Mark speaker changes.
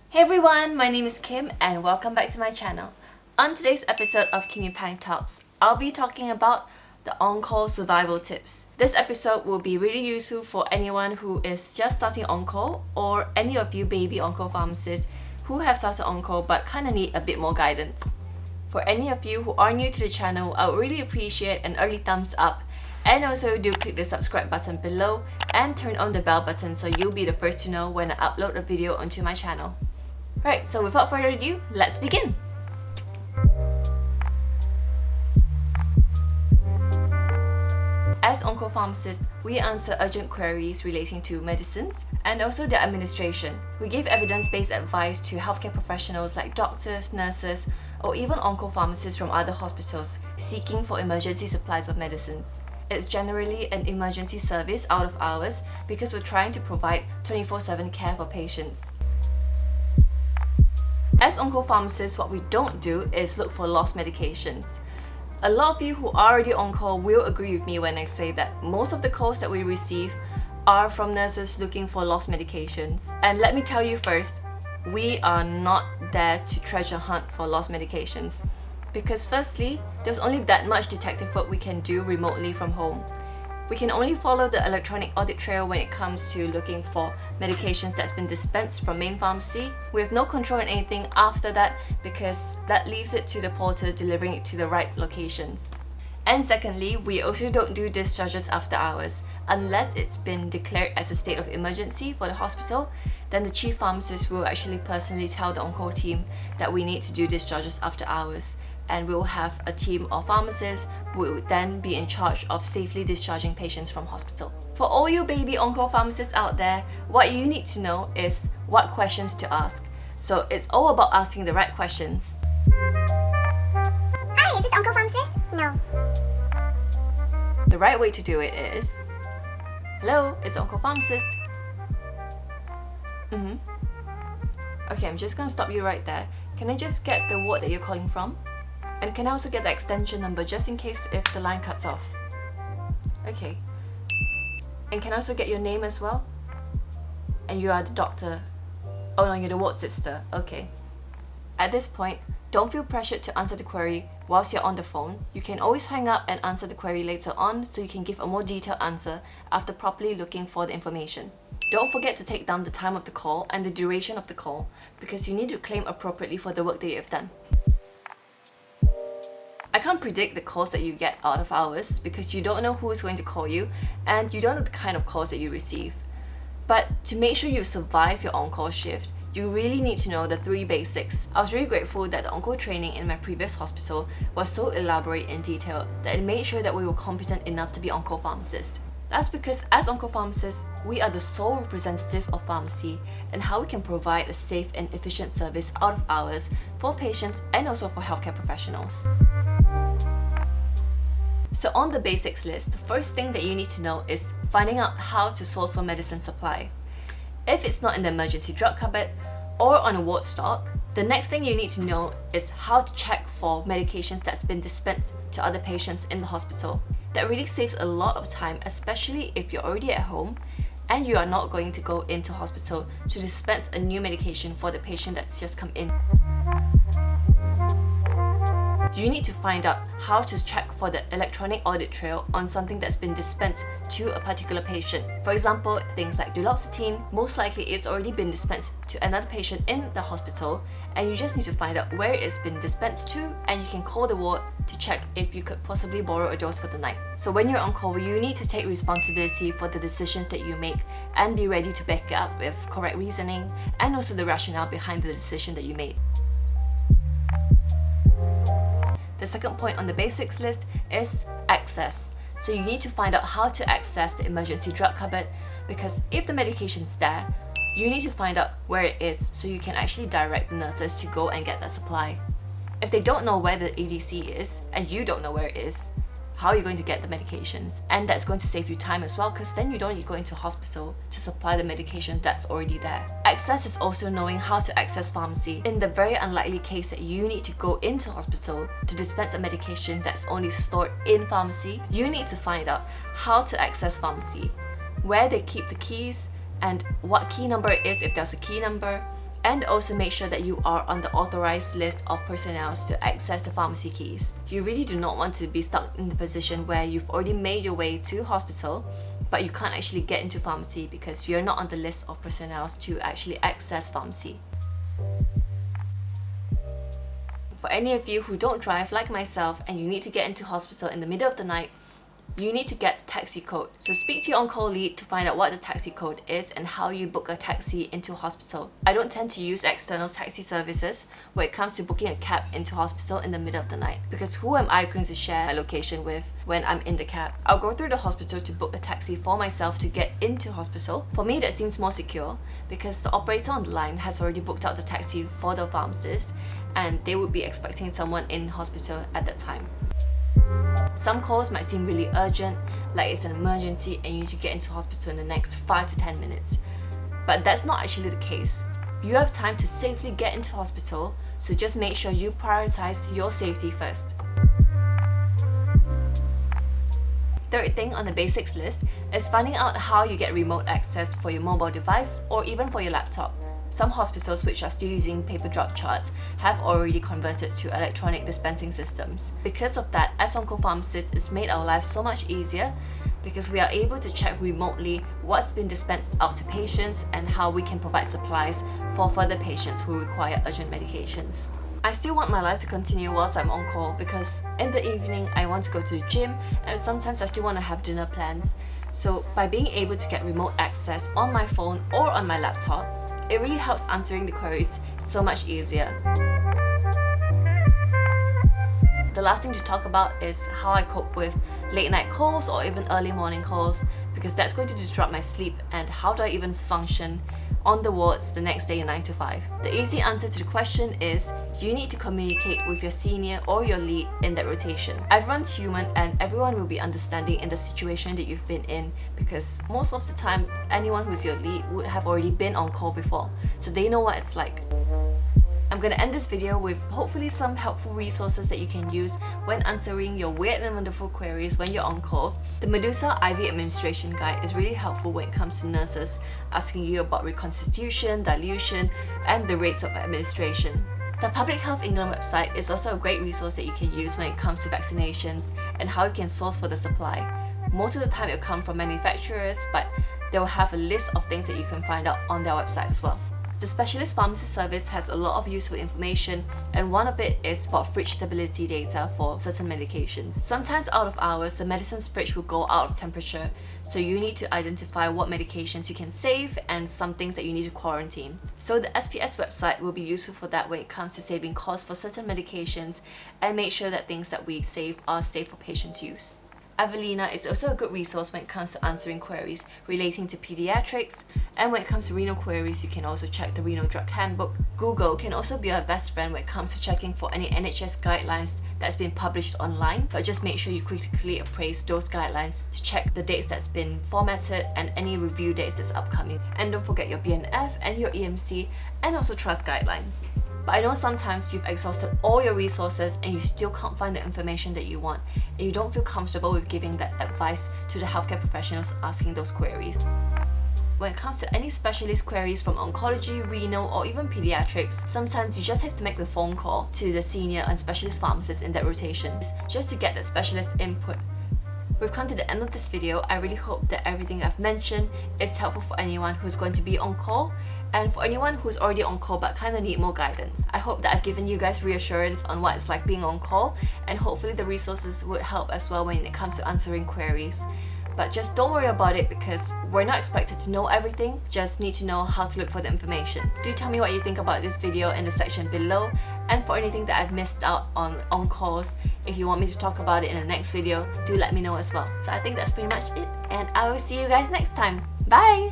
Speaker 1: Hey everyone, my name is Kim and welcome back to my channel. On today's episode of Kimmy Talks, I'll be talking about the on-call survival tips. This episode will be really useful for anyone who is just starting on-call or any of you baby on-call pharmacists who have started on-call but kind of need a bit more guidance. For any of you who are new to the channel, I would really appreciate an early thumbs up, and also do click the subscribe button below and turn on the bell button so you'll be the first to know when I upload a video onto my channel. Right, so without further ado, let's begin! As on-call pharmacists, we answer urgent queries relating to medicines and also their administration. We give evidence-based advice to healthcare professionals like doctors, nurses, or even on-call pharmacists from other hospitals seeking for emergency supplies of medicines. It's generally an emergency service out of hours because we're trying to provide 24/7 care for patients. As on-call pharmacists, what we don't do is look for lost medications. A lot of you who are already on-call will agree with me when I say that most of the calls that we receive are from nurses looking for lost medications. And let me tell you first, we are not there to treasure hunt for lost medications. Because firstly, there's only that much detective work we can do remotely from home. We can only follow the electronic audit trail when it comes to looking for medications that's been dispensed from main pharmacy. We have no control on anything after that because that leaves it to the porter delivering it to the right locations. And secondly, we also don't do discharges after hours. Unless it's been declared as a state of emergency for the hospital, then the chief pharmacist will actually personally tell the on-call team that we need to do discharges after hours. And we'll have a team of pharmacists who will then be in charge of safely discharging patients from hospital. For all you baby on-call pharmacists out there, what you need to know is what questions to ask. So it's all about asking the right questions.
Speaker 2: Hi, is this on-call pharmacist? No.
Speaker 1: The right way to do it is, hello, it's on-call pharmacist. Okay, I'm just gonna stop you right there. Can I just get the ward that you're calling from? And can I also get the extension number just in case if the line cuts off? Okay. And can I also get your name as well? And you are the doctor. Oh no, you're the ward sister. Okay. At this point, don't feel pressured to answer the query whilst you're on the phone. You can always hang up and answer the query later on so you can give a more detailed answer after properly looking for the information. Don't forget to take down the time of the call and the duration of the call because you need to claim appropriately for the work that you have done. I can't predict the calls that you get out of hours because you don't know who is going to call you and you don't know the kind of calls that you receive. But to make sure you survive your on-call shift, you really need to know the 3 basics. I was really grateful that the on-call training in my previous hospital was so elaborate and detailed that it made sure that we were competent enough to be on-call pharmacists. That's because as on-call pharmacists, we are the sole representative of pharmacy and how we can provide a safe and efficient service out of hours for patients and also for healthcare professionals. So on the basics list, the first thing that you need to know is finding out how to source for medicine supply. If it's not in the emergency drug cupboard or on a ward stock, the next thing you need to know is how to check for medications that's been dispensed to other patients in the hospital. That really saves a lot of time, especially if you're already at home and you are not going to go into hospital to dispense a new medication for the patient that's just come in. You need to find out how to check for the electronic audit trail on something that's been dispensed to a particular patient. For example, things like duloxetine, most likely it's already been dispensed to another patient in the hospital and you just need to find out where it's been dispensed to and you can call the ward to check if you could possibly borrow a dose for the night. So when you're on call, you need to take responsibility for the decisions that you make and be ready to back it up with correct reasoning and also the rationale behind the decision that you made. The second point on the basics list is access. So you need to find out how to access the emergency drug cupboard because if the medication's there, you need to find out where it is so you can actually direct the nurses to go and get that supply. If they don't know where the EDC is and you don't know where it is, how are you going to get the medications? And that's going to save you time as well because then you don't need to go into hospital to supply the medication that's already there. Access is also knowing how to access pharmacy in the very unlikely case that you need to go into hospital to dispense a medication that's only stored in pharmacy. You need to find out how to access pharmacy, where they keep the keys and what key number it is if there's a key number, And also make sure that you are on the authorized list of personnel to access the pharmacy keys. You really do not want to be stuck in the position where you've already made your way to hospital, but you can't actually get into pharmacy because you're not on the list of personnel to actually access pharmacy. For any of you who don't drive like myself and you need to get into hospital in the middle of the night, you need to get the taxi code. So speak to your on-call lead to find out what the taxi code is and how you book a taxi into hospital. I don't tend to use external taxi services when it comes to booking a cab into hospital in the middle of the night, because who am I going to share my location with when I'm in the cab? I'll go through the hospital to book a taxi for myself to get into hospital. For me, that seems more secure because the operator on the line has already booked out the taxi for the pharmacist and they would be expecting someone in hospital at that time. Some calls might seem really urgent, like it's an emergency and you need to get into hospital in the next 5 to 10 minutes. But that's not actually the case. You have time to safely get into hospital, so just make sure you prioritize your safety first. Third thing on the basics list is finding out how you get remote access for your mobile device or even for your laptop. Some hospitals which are still using paper drug charts have already converted to electronic dispensing systems. Because of that, as on-call pharmacists, it's made our lives so much easier because we are able to check remotely what's been dispensed out to patients and how we can provide supplies for further patients who require urgent medications. I still want my life to continue whilst I'm on call because in the evening I want to go to the gym and sometimes I still want to have dinner plans. So by being able to get remote access on my phone or on my laptop, it really helps answering the queries so much easier. The last thing to talk about is how I cope with late night calls or even early morning calls, because that's going to disrupt my sleep, and how do I even function on the wards the next day 9 to 5? The easy answer to the question is you need to communicate with your senior or your lead in that rotation. Everyone's human and everyone will be understanding in the situation that you've been in, because most of the time anyone who's your lead would have already been on call before, so they know what it's like. I'm going to end this video with hopefully some helpful resources that you can use when answering your weird and wonderful queries when you're on call. The Medusa IV Administration Guide is really helpful when it comes to nurses asking you about reconstitution, dilution, and the rates of administration. The Public Health England website is also a great resource that you can use when it comes to vaccinations and how you can source for the supply. Most of the time it will come from manufacturers, but they will have a list of things that you can find out on their website as well. The Specialist Pharmacist Service has a lot of useful information, and one of it is about fridge stability data for certain medications. Sometimes out of hours, the medicine's fridge will go out of temperature, so you need to identify what medications you can save and some things that you need to quarantine. So the SPS website will be useful for that when it comes to saving costs for certain medications and make sure that things that we save are safe for patients' use. Evelina is also a good resource when it comes to answering queries relating to pediatrics, and when it comes to renal queries, you can also check the Renal Drug Handbook. Google can also be our best friend when it comes to checking for any NHS guidelines that's been published online, but just make sure you quickly appraise those guidelines to check the dates that's been formatted and any review dates that's upcoming. And don't forget your BNF and your EMC, and also trust guidelines. But I know sometimes you've exhausted all your resources and you still can't find the information that you want, and you don't feel comfortable with giving that advice to the healthcare professionals asking those queries. When it comes to any specialist queries from oncology, renal, or even pediatrics, sometimes you just have to make the phone call to the senior and specialist pharmacist in that rotation just to get that specialist input. We've come to the end of this video. I really hope that everything I've mentioned is helpful for anyone who's going to be on call, and for anyone who's already on call but kind of need more guidance. I hope that I've given you guys reassurance on what it's like being on call, and hopefully the resources would help as well when it comes to answering queries. But just don't worry about it, because we're not expected to know everything, just need to know how to look for the information. Do tell me what you think about this video in the section below, and for anything that I've missed out on calls, if you want me to talk about it in the next video, do let me know as well. So I think that's pretty much it, and I will see you guys next time. Bye!